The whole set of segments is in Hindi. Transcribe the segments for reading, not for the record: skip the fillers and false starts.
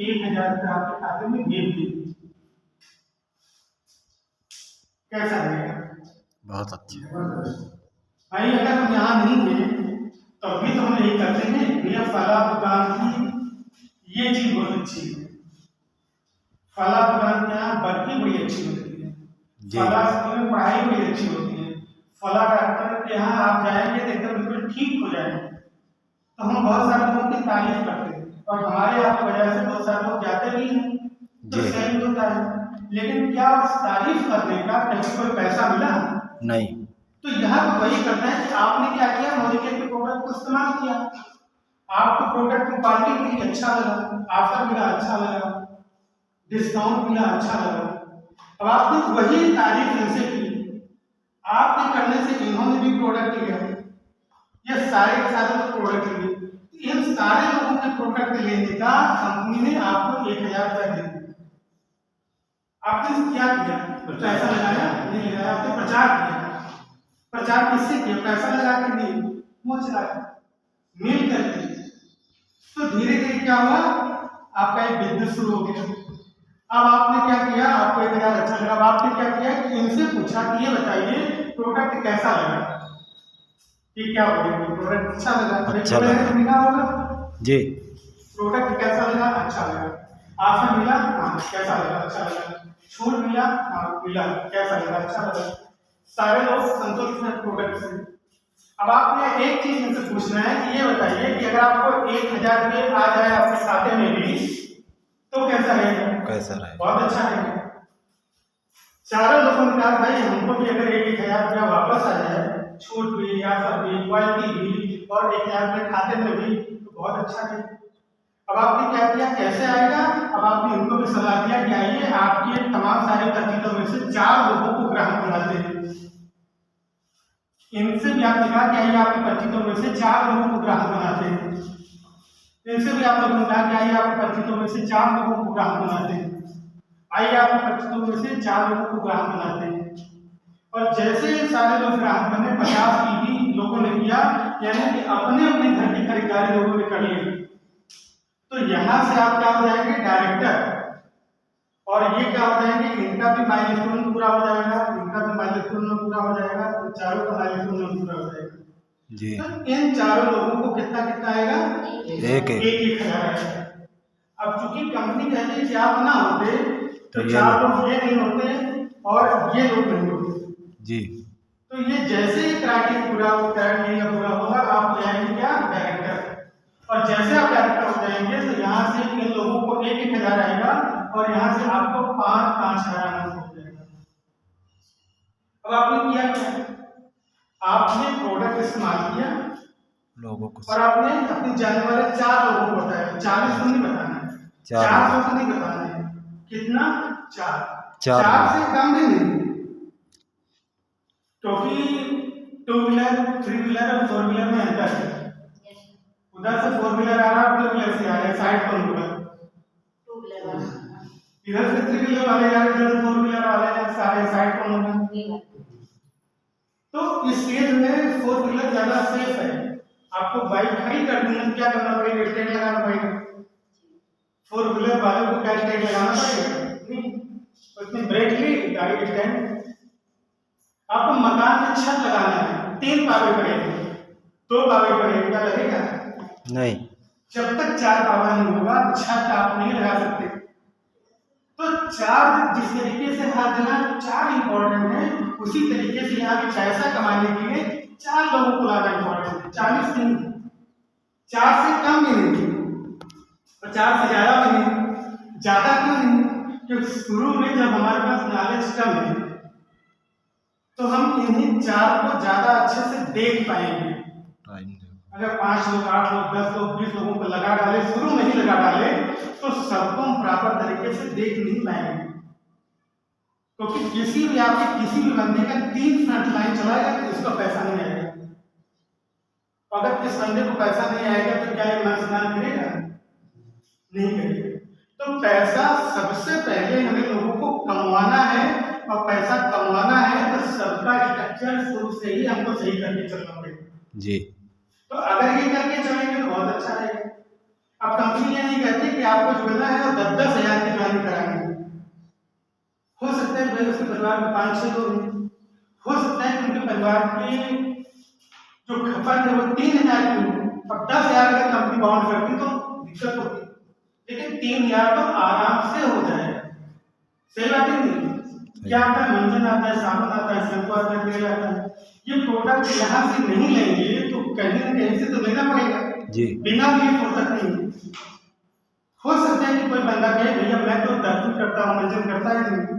1000 रुपये आपके खाते में भेज दिए, कैसा रहेगा? बहुत अच्छा। भाई अगर हम यहाँ नहीं है तब भी तो हम यही करते हैं, भैया फला दुकान की ये चीज बहुत अच्छी है, फला दुकान के यहाँ बर्फी बड़ी अच्छी होती है, फला स्कूल में पढ़ाई बड़ी अच्छी होती है, फला डॉक्टर के यहाँ आप जाएंगे तो एकदम बिल्कुल ठीक हो जाएंगे। तो हम बहुत सारे लोगों की तारीफ करते हैं और हमारे यहाँ की वजह से बहुत सारे लोग जाते भी हैं, तो सही होता है। लेकिन क्या उस तारीफ करने का कहीं कोई पैसा मिला? नहीं। तो यहाँ पर वही करना है कि आपने क्या किया, मोदिकेयर के प्रोडक्ट को इस्तेमाल किया, आपको प्रोडक्ट की क्वालिटी मिली, अच्छा लगा, ऑफर मिला, अच्छा लगा, डिस्काउंट मिला, अच्छा लगा। अब आपने वही तारीफ इनसे की, आपके करने से इन्होंने भी प्रोडक्ट लिया, ये सारे के सारे प्रोडक्ट लिए, इन सारे लोगों के प्रोडक्ट लेने का कंपनी ने आपको 1000 रुपया दे दिया। आपने क्या किया? पैसा लगाया नहीं लगाया, आपने प्रचार किया। प्रचार किससे किया? पैसा लगा के नहीं, मुंह चला के, मिल करके। तो धीरे धीरे क्या हुआ, आपका एक बिजनेस शुरू हो गया। अब आपने क्या किया, आपको 1000 अच्छा लगा, अब आपने क्या किया कि इनसे पूछा कि ये बताइए प्रोडक्ट कैसा लगा, कि क्या बोलेंगे, प्रोडक्ट अच्छा लगा, अच्छा लगा होगा जी, प्रोडक्ट कैसा लगा, अच्छा लगा, ऑफर मिला, हाँ कैसा लगा, अच्छा लगा, छूट मिला, हाँ मिला, कैसा लगा, अच्छा लगा, सारे लोग संतुष्ट हैं प्रोडक्ट से। अब आपने एक चीज इनसे पूछना है कि ये बताइए कि अगर आपको 1000 रुपये आ जाए आपके खाते में भी तो कैसा रहेगा? कैसा रहेगा? बहुत अच्छा रहेगा। चारों लोगों ने कहा भाई हमको भी अगर 1000 रुपया वापस आ जाए, छूट भी, ऑफर भी, क्वालिटी भी और 1000 रुपये खाते में भी, तो बहुत अच्छा है। अब आपने क्या किया, कैसे आएगा? अब आपने उनको भी सलाह दिया कि आइए आपके तमाम सारे परिचितों में से 4 लोगों को ग्राहक बनाते हैं। इनसे भी आपने कहा कि आइए आपके परिचितों में से 4 लोगों को ग्राहक बनाते हैं। इनसे भी आप लोगों ने कहा कि आइए आपके परिचितों में से 4 लोगों को ग्राहक बनाते हैं। आइए आपके परिचितों में से 4 लोगों को ग्राहक बनाते हैं। और जैसे सारे लोग ग्राहक बने, 50 भी लोगों ने किया, यानी कि अपने अपने घर की खरीदारी लोगों ने कर ली। तो यहाँ से आप क्या हो जाएंगे, डायरेक्टर, और ये क्या हो जाएंगे, इनका भी माइलस्टोन पूरा हो जाएगा, इनका भी माइलस्टोन पूरा हो जाएगा, तो चारों का माइलस्टोन पूरा हो जाएगा जी। तो इन चारों लोगों को कितना कितना आएगा, एक 1000 आएगा। अब चूंकि कंपनी कहती है कि आप ना होते तो 4 लोग ये नहीं होते और ये लोग नहीं होते जी। तो ये जैसे ही क्राइटेरिया पूरा होगा आप ले आएंगे क्या, डायरेक्टर, और जैसे आप डायरेक्टर हो जाएंगे तो यहाँ से इन लोगों को 1000 आएगा और यहाँ से आपको 5,000 आना हो जाएगा। अब आपने किया क्या, आपने प्रोडक्ट इस्तेमाल किया लोगों को और आपने अपने जाने वाले 4 लोगों को बताया, 40 को नहीं बताना है, 400 को नहीं बताना है, कितना, 4 से कम भी नहीं, क्योंकि 2 व्हीलर, 3 व्हीलर और 4 व्हीलर में अंतर है। उधर से 4 व्हीलर आ रहा है, 2 व्हीलर से आ रहा है, साइड पर होगा, इधर से 3 व्हीलर वाले आ रहे हैं, इधर से 4 व्हीलर वाले हैं, सारे साइड पर होंगे। तो इस केस में 4 व्हीलर ज्यादा सेफ है। आपको बाइक खड़ी करनी है, क्या करना पड़ेगा, स्टैंड लगाना पड़ेगा। 4 व्हीलर वाले को क्या स्टैंड लगाना पड़ेगा, नहीं, उसने ब्रेक ली, गाड़ी स्टैंड। आपको मकान में छत लगाना है, 3 पावे पड़ेंगे, 2 पावे पड़ेंगे, क्या लगेगा, नहीं, जब तक 4 पावा नहीं होगा छत आप नहीं लगा सकते। तो 4 जिस तरीके से हर जगह 4 इंपॉर्टेंट है, उसी तरीके से यहाँ भी पैसा कमाने के लिए 4 लोगों को लाना इंपॉर्टेंट है। 40 नहीं, 4 से कम भी नहीं और 4 से ज्यादा भी नहीं। ज्यादा क्यों नहीं, क्योंकि शुरू में जब हमारे पास नॉलेज कम है तो हम इन्हीं 4 को ज्यादा अच्छे से देख पाएंगे। अगर 5 लोग, 8 लोग, 10 लोग, 20 लोगों को लगा डाले, शुरू में ही लगा डाले, तो सबको हम प्रॉपर तरीके से देख नहीं पाएंगे, क्योंकि किसी भी आपके किसी भी बंदे का 3 फ्रंट लाइन चलाएगा तो इसको पैसा नहीं आएगा। अगर इस बंदे को पैसा नहीं आएगा तो क्या ये मन स्नान करेगा, नहीं करेगा। तो पैसा सबसे पहले हमें लोगों को कमवाना है, और पैसा कमवाना है तो सबका स्ट्रक्चर शुरू से ही हमको सही करके चलना पड़ेगा जी। तो अगर ये करके चलेंगे तो बहुत अच्छा रहेगा। अब कंपनी ये नहीं कहती कि आपको जुड़ना है और 10,000 की ज्वाइनिंग करानी है। हो सकता है भाई उसके परिवार में 5-6 लोग हैं, हो सकता है कि उनके परिवार की जो खपत है वो 3,000 की हो। अब 10,000 अगर कंपनी बाउंड करती तो दिक्कत होती, लेकिन 3,000 तो आराम से हो जाएगा। सही बात है नहीं? क्या आता है? मंजन आता है, साबुन आता है, शैम्पू आता है, तेल आता है। ये प्रोडक्ट यहाँ से नहीं लेंगे तो कहीं न कहीं से तो लेना पड़ेगा जी। बिना लिए प्रोडक्ट नहीं। हो सकता है कि कोई बंदा कहे भैया मैं तो दातुन करता हूँ, मंजन करता ही नहीं।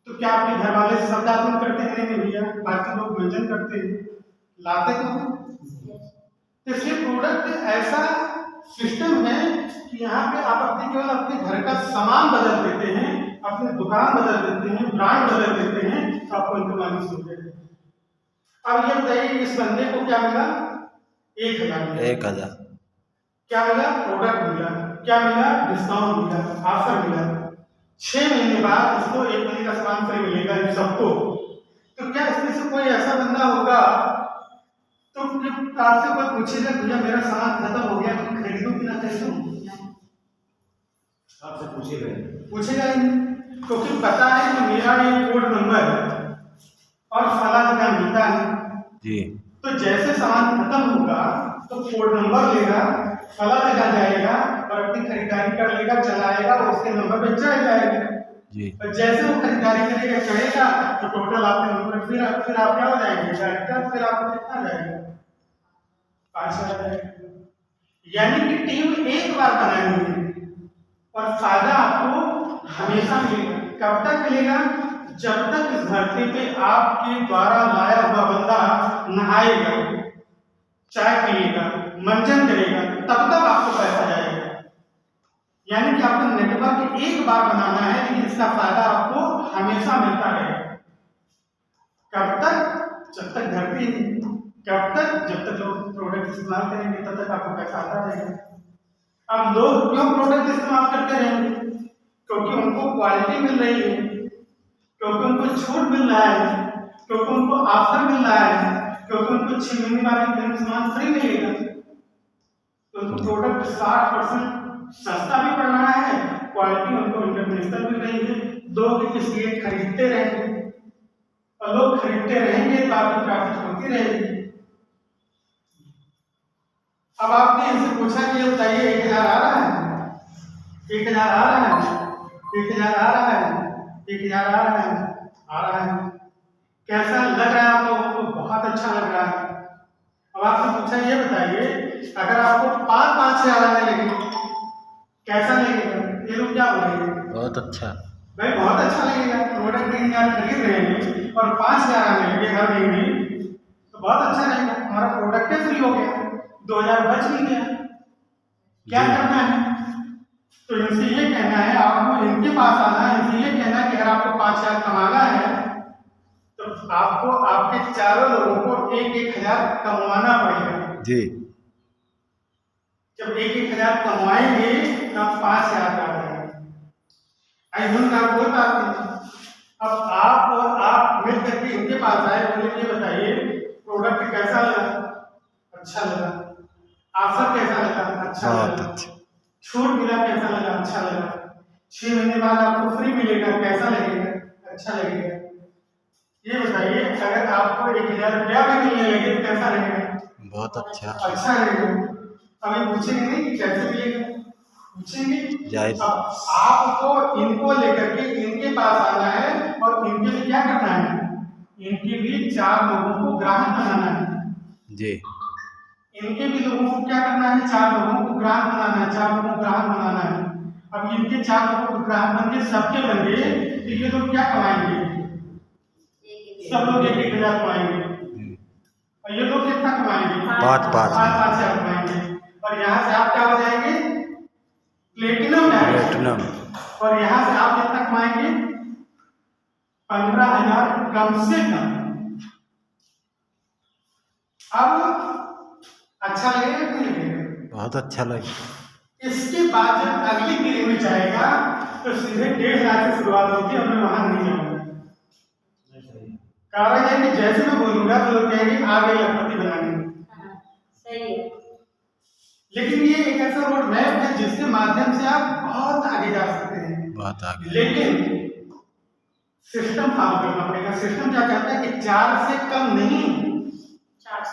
तो क्या आपके घर वाले सब दातुन करते हैं? नहीं भैया, बाकी लोग मंजन करते हैं, लाते तो हैं। तो इसलिए प्रोडक्ट ऐसा सिस्टम है कि यहाँ पे आप अपने केवल अपने घर का सामान बदल देते हैं, अपनी दुकान बदल देते हैं, ब्रांड बदल देते हैं, तो आपको इनकम आनी शुरू हो जाएगी। अब ये बताइए इस बंदे को क्या मिला? 1,000। 1,000। क्या मिला? प्रोडक्ट मिला। क्या मिला? डिस्काउंट मिला, ऑफर मिला। 6 महीने बाद इसको 1 महीने का सामान फ्री मिलेगा इन सबको। तो क्या इसमें से कोई ऐसा बंदा होगा तो आपसे कोई पूछेगा भैया मेरा सामान खत्म हो गया तो खरीदूं कि ना खरीदूं? आपसे पूछेगा ही नहीं, क्योंकि पता है कि मेरा ये कोड नंबर और फला जगह मिलता है जी। तो जैसे सामान खत्म होगा तो कोड नंबर लेगा, फला जगह जाएगा और अपनी खरीदारी कर लेगा, चलाएगा और उसके नंबर पे चढ़ जाएगा जी। और जैसे वो खरीदारी करेगा, चढ़ेगा तो टोटल आपके नंबर फिर आप क्या हो जाएंगे? डायरेक्टर फिर आपको कितना जाएगा? 5,000 जाएगा। यानी कि टीम एक बार बनानी है और फायदा आपको हमेशा मिलेगा। कब तक मिलेगा? जब तक इस धरती पे आपके द्वारा लाया हुआ बंदा नहाएगा, चाय पिएगा, मंजन करेगा, तब तक आपको पैसा जाएगा। यानी कि आपको नेटवर्क एक बार बनाना है, लेकिन इसका फायदा आपको हमेशा मिलता रहेगा। कब तक? जब तक धरती है। कब तक? जब तक लोग प्रोडक्ट इस्तेमाल करेंगे तब तक आपको पैसा आता रहेगा। अब लोग क्यों प्रोडक्ट इस्तेमाल करते रहेंगे? क्योंकि उनको क्वालिटी मिल रही है, क्योंकि उनको छूट मिल रहा है, क्योंकि उनको ऑफर मिल रहा है, क्योंकि उनको 6 महीने बाद सामान फ्री मिलेगा। तो उनको प्रोडक्ट 60% सस्ता भी पड़ रहा है, क्वालिटी उनको इंटरनेशनल मिल रही है, लोग इसलिए खरीदते रहेंगे और लोग खरीदते रहेंगे तो आपकी प्रॉफिट होती रहेगी। अब आपने इनसे पूछा कि ये बताइए 1,000 आ रहा है? 1,000 आ रहा है? 1,000 आ रहा है? 1,000 आ रहा है? आ रहा है। कैसा लग रहा है आप लोगों को? बहुत अच्छा लग रहा है। अब आपसे पूछा ये बताइए अगर आपको 5,000 आने लगे कैसा लगेगा? ये लोग क्या बोलेंगे? बहुत अच्छा। भाई बहुत अच्छा लगेगा। प्रोडक्ट 3,000 खरीद रहे हैं और 5,000 आने लगे हर महीने तो बहुत अच्छा रहेगा। हमारा प्रोडक्ट फ्री हो गया, 2,000 बच भी गया। क्या करना है? तो इनसे ये कहना है, आपको इनके पास आना है, इनसे ये कहना है कि अगर आपको 5,000 कमाना है तो आपको आपके चारों लोगों को 1,000 कमाना पड़ेगा जी। जब 1,000 कमाएंगे तब 5,000 का आएगा। का कोई बात नहीं। अब आप और आप मिल करके इनके पास आए, बोले ये बताइए प्रोडक्ट कैसा लगा? अच्छा लगा। ऑफर कैसा लगा? अच्छा लगा। छूट मिला कैसा लगा? अच्छा लगा। 6 महीने बाद आपको फ्री मिलेगा, कैसा लगेगा? अच्छा लगेगा। ये बताइए अगर आपको 1,000 रुपया भी मिलने लगे तो कैसा लगेगा? बहुत अच्छा। अच्छा लगेगा। अभी पूछेंगे नहीं कि कैसे मिलेगा, पूछेंगे। अब आपको इनको लेकर के इनके पास आना है और इनके लिए क्या करना है? इनके लिए 4 लोगों को ग्राहक बनाना है जी। इनके भी लोगों को क्या करना है? 4 लोगों को ग्राहक बनाना है, 4 लोगों को ग्राहक बनाना है। अब इनके 4 लोगों को ग्राहक बन के सबके बन गए तो ये लोग क्या कमाएंगे? सब लोग 1,000 कमाएंगे और ये लोग कितना कमाएंगे? 5,000 कमाएंगे। और यहाँ से आप क्या हो जाएंगे? प्लेटिनम। और यहाँ से आप कितना कमाएंगे? 15,000 कम से कम। अब अच्छा लगेगा कि नहीं लगेगा? बहुत अच्छा लगेगा। इसके बाद जब अगली गिरी में जाएगा तो सीधे 1.5 लाख से शुरुआत होती है। मैं वहां नहीं जाऊंगा। कारण है कि जैसे मैं बोलूंगा तो लोग कहेंगे आ गए लखपति बनाने। सही है। लेकिन ये एक ऐसा रोड मैप है जिसके माध्यम से आप बहुत आगे जा सकते हैं। बहुत आगे। लेकिन सिस्टम फॉलो करना पड़ेगा। सिस्टम क्या कहता है कि 4 से कम नहीं, 40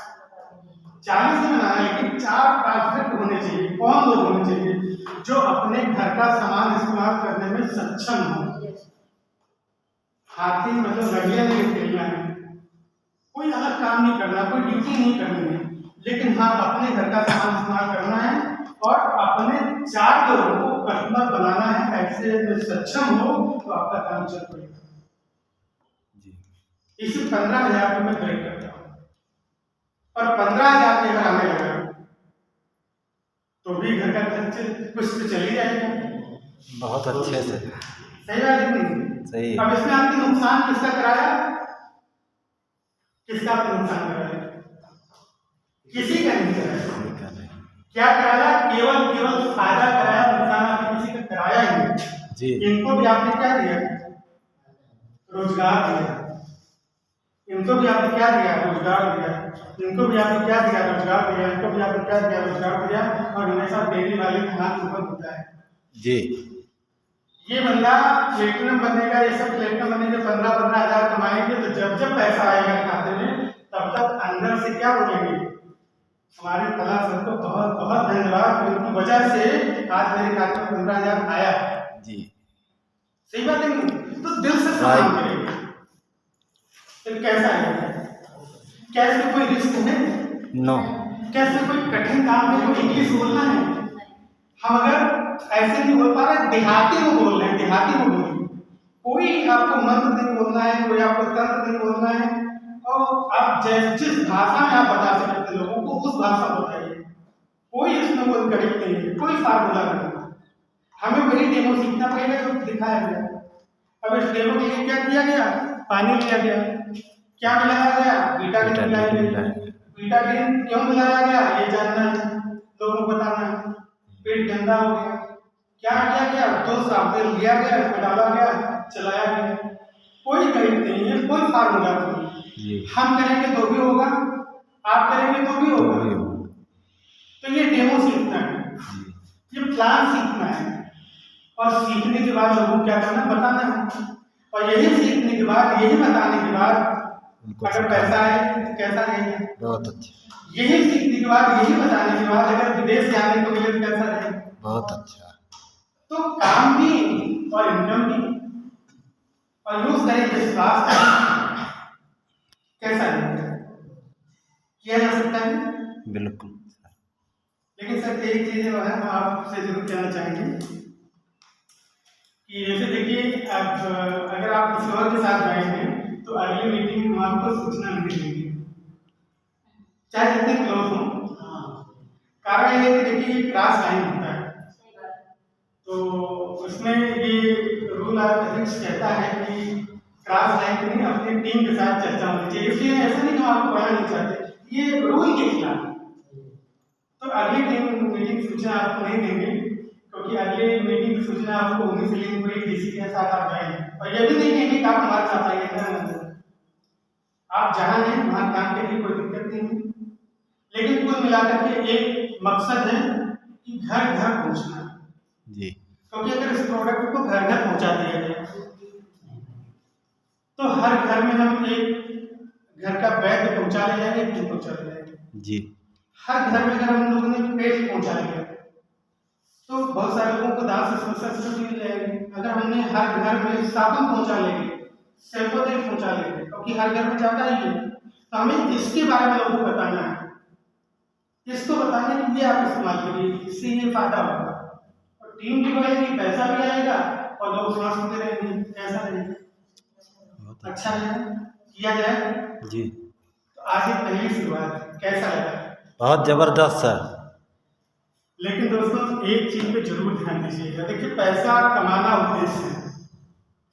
से बनाना, लेकिन 4 परफेक्ट होने चाहिए। कौन लोग होने चाहिए? जो अपने घर का सामान इस्तेमाल करने में सक्षम हो। हाथी मतलब लड़िया नहीं खेलना है, कोई अलग काम नहीं करना, कोई ड्यूटी नहीं करनी है, लेकिन हाँ अपने घर का सामान इस्तेमाल करना है और अपने 4 लोगों को कस्टमर बनाना है। ऐसे में सक्षम हो तो आपका काम चल पड़ेगा। इसे 15,000 में ब्रेक करता हूँ, और 15,000 के अगर आने लगा तो भी घर का खर्च कुछ तो चल ही जाएगा। बहुत अच्छे से। सही बात है नहीं? सही। अब इसमें आपने नुकसान किसका कराया? किसका आपने नुकसान कराया? किसी का नहीं कराया। क्या कराया? केवल फायदा कराया, नुकसान आपने किसी का कराया ही नहीं जी। इनको भी आपने क्या दिया? रोजगार दिया। इनको भी आपने क्या दिया? रोजगार दिया। इनको भी आपने क्या दिया? रोजगार दिया। इनको भी आपने क्या दिया? रोजगार दिया। और हमेशा डेली वाले का हाथ ऊपर होता है जी। ये बंदा प्लेटिनम बनेगा, ये सब प्लेटिनम बनेंगे, 15,000 कमाएंगे, तो जब जब पैसा आएगा खाते में तब तक अंदर से क्या बोलेंगे? हमारे फला सर को बहुत बहुत धन्यवाद, उनकी वजह से आज मेरे खाते में 15,000 आया। जी सही बात है नहीं? तो दिल से सम्मान करेंगे। फिर कैसा है? क्या इसमें कोई रिस्क है? नो। क्या इसमें कोई कठिन काम है? कोई इंग्लिश बोलना है? हम अगर ऐसे नहीं बोल पा रहे, देहाती में बोल रहे हैं, देहाती में बोलिए। कोई आपको मंत्र नहीं बोलना है, कोई आपको तंत्र नहीं बोलना है, और आप जिस भाषा में आप बता सकते लोगों को उस भाषा बताइए। कोई इसमें कोई गणित नहीं है, कोई फार्मूला नहीं। हमें वही डेमो सीखना पड़ेगा जो दिखाया गया। अब इस डेमो के लिए क्या किया गया? पानी लिया गया। क्या मिलाया गया? बीटाडीन मिलाया गया। बीटाडीन क्यों मिलाया गया ये जानना है, लोगों को बताना है। पेट गंदा हो गया, क्या किया गया? 2 साबुन लिया गया, उसमें डाला गया, चलाया गया। कोई गणित नहीं है, कोई फार्मूला नहीं। हम करेंगे तो भी होगा, आप करेंगे तो भी होगा। तो ये डेमो सीखना है, ये प्लान सीखना है, और सीखने के बाद लोगों को क्या करना? बताना है। और यही सीखने के बाद, यही बताने के बाद अगर पैसा आए तो कैसा रहेगा? बहुत अच्छा। यही सीखने के बाद, यही बताने के बाद अगर विदेश जाने को मिले तो कैसा रहेगा? बहुत अच्छा। तो काम भी और इनकम भी, और यूज करेंगे विश्वास कैसा रहेगा? किया जा सकता है? बिल्कुल। लेकिन सर एक चीज है हम आपसे जरूर कहना चाहेंगे कि जैसे देखिए, आप अगर आप किसी और के साथ जाएंगे तो अगली मीटिंग में आपको सूचना नहीं देंगे, चाहे जितने क्लोज हो। कारण ये कि देखिए क्रॉस लाइन होता है, तो उसमें ये रूल ऑफ एथिक्स कहता है कि क्रॉस लाइन के लिए अपनी टीम के साथ चर्चा होनी चाहिए। इसलिए ऐसा नहीं हम आपको कहना नहीं चाहते, ये रूल के खिलाफ। तो अगली टीम मीटिंग सूचना आपको नहीं देंगे, क्योंकि अगली मीटिंग की सूचना आपको उन्हीं से लेनी पड़ेगी जिसके साथ आप जाएंगे। और ये भी नहीं कहेंगे कि आप हमारे साथ आइए, आप जहाँ हैं वहाँ काम के लिए कोई दिक्कत नहीं है। लेकिन कुल मिलाकर के एक मकसद है कि घर घर पहुँचना जी। क्योंकि अगर इस प्रोडक्ट को घर घर पहुँचा दिया जाए तो हर घर में हम एक घर का वैद्य पहुँचा ले जाएंगे, टीम पहुँचा ले जाएंगे जी। हर घर में अगर हम लोगों ने पेस्ट पहुँचा लिया तो बहुत सारे लोगों को दांत से समस्या से मिल जाएगी। अगर हमने हर घर में साबुन पहुँचा लेंगे, शैम्पू तेल पहुँचा लेंगे, क्योंकि हर घर में जाता ही है, तो हमें इसके बारे में लोगों को बताना है। इसको बताने के लिए आप इस्तेमाल करिए, इससे ये फायदा होगा और टीम भी बढ़ेगी, पैसा भी आएगा और लोग सांस लेते रहेंगे। कैसा रहेगा? अच्छा है, किया जाए जी। तो आज एक पहली शुरुआत कैसा लगा? बहुत जबरदस्त सर। लेकिन दोस्तों एक चीज पे जरूर ध्यान दीजिएगा, देखिए पैसा कमाना उद्देश्य है,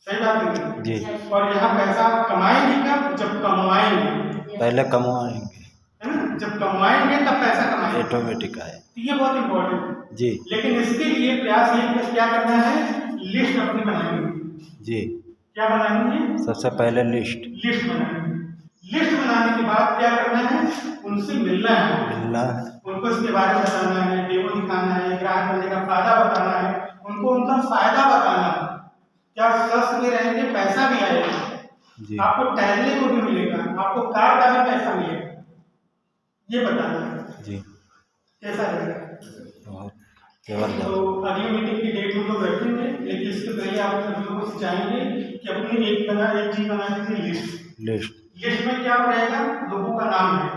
सही बात है जी। और यहाँ पैसा कमाएंगे कब? जब कमाएंगे, पहले कमाएंगे, है ना? जब कमाएंगे तब पैसा कमाएंगे, ऑटोमेटिक आए। तो ये बहुत इंपॉर्टेंट है जी। लेकिन इसके लिए प्रयास ये क्या करना है? लिस्ट अपनी बनानी है। जी। क्या बनानी है? सबसे पहले लिस्ट बनानी है। लिस्ट बनाने के बाद क्या करना है, उनसे मिलना है, मिलना उनको इसके बारे में बताना है, डेमो दिखाना है, ग्राहक बनने का फायदा बताना है, उनको उनका फायदा बताना है, क्या स्वस्थ भी रहेंगे, पैसा भी आएगा, जी आपको टहलने को भी मिलेगा, आपको कार का भी पैसा मिलेगा, ये बताना है। जी कैसा रहेगा? बहुत तो जबरदस्त। अगली मीटिंग की डेट में लोग रखेंगे, लेकिन इसके पहले आप सभी लोगों से चाहेंगे कि अपनी एक चीज बना लीजिए, लिस्ट। लिस्ट में क्या रहेगा, लोगों का नाम है,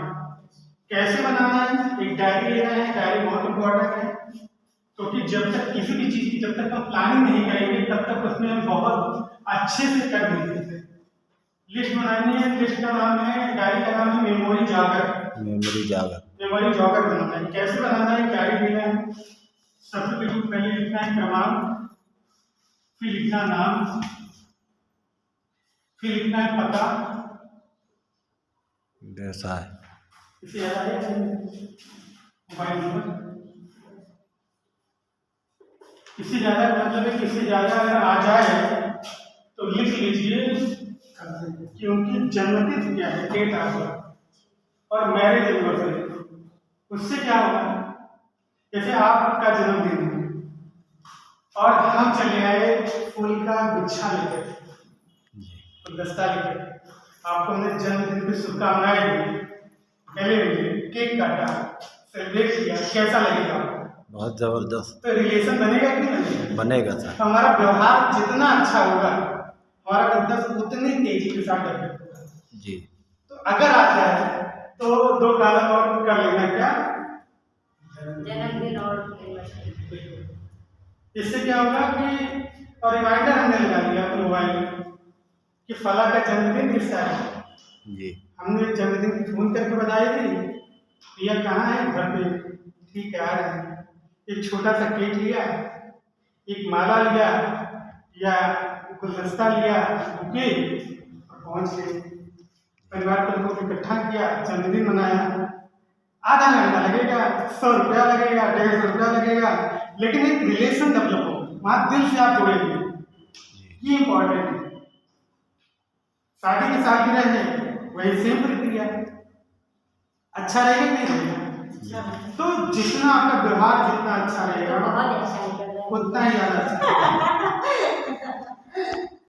कैसे बनाना है, एक डायरी लेना है, डायरी बहुत इंपॉर्टेंट है, क्योंकि जब तक किसी भी चीज की जब तक हम प्लानिंग नहीं करेंगे तब तक उसमें हम बहुत अच्छे से कर नहीं सकते। लिस्ट बनानी है, लिस्ट का नाम है, डायरी का नाम है मेमोरी जॉगर। मेमोरी जागर। मेमोरी जॉगर बनाना है, कैसे बनाना है, डायरी लेना है, सबसे पहले लिखना है क्रमांक, फिर लिखना नाम, फिर लिखना है पता, व्यवसाय। इसे याद आया, मोबाइल नंबर, इससे ज्यादा मतलब है, इससे ज्यादा अगर आ जाए तो लिख लीजिए कि उनकी जन्मतिथि क्या है, डेट ऑफ बर्थ और मैरिज एनिवर्सरी। उससे क्या होगा, जैसे आपका जन्मदिन है और हम चले आए फूल का गुच्छा लेकर, गुलदस्ता लेकर, आपको हमने जन्मदिन की शुभकामनाएं दी, पहले केक काटा, सेलिब्रेट किया, कैसा लगेगा? बहुत जबरदस्त। तो रिलेशन बनेगा कि नहीं बनेगा? बनेगा सर। हमारा व्यवहार जितना अच्छा होगा, हमारा बिजनेस उतनी तेजी के साथ डेवलप होगा। जी तो अगर आ जाए तो 2 कॉलम और कर लेना, क्या जन्मदिन और एनिवर्सरी। इससे क्या होगा कि और रिमाइंडर हमने लगा लिया अपने मोबाइल में कि फला का जन्मदिन किसका है, जी हमने जन्मदिन की फोन करके बताई थी, या कहाँ है, घर पे, ठीक है आ रहे हैं, एक छोटा सा केक लिया, एक माला लिया या गुलदस्ता लिया, बुके, और पहुंच गए, परिवार पर को इकट्ठा किया, जन्मदिन मनाया। आधा घंटा लगेगा, 100 रुपया लगेगा, 150 रुपया लगेगा, लेकिन एक रिलेशन डेवलप हो, वहां दिल से आप जुड़ेंगे, ये इंपॉर्टेंट है। शादी के साथ भी रहे वही सेम प्रक्रिया, अच्छा रहेगा कि नहीं रहेगा? तो जितना आपका व्यवहार जितना अच्छा रहेगा बहुत अच्छा कर रहा है। उतना ही ज्यादा अच्छा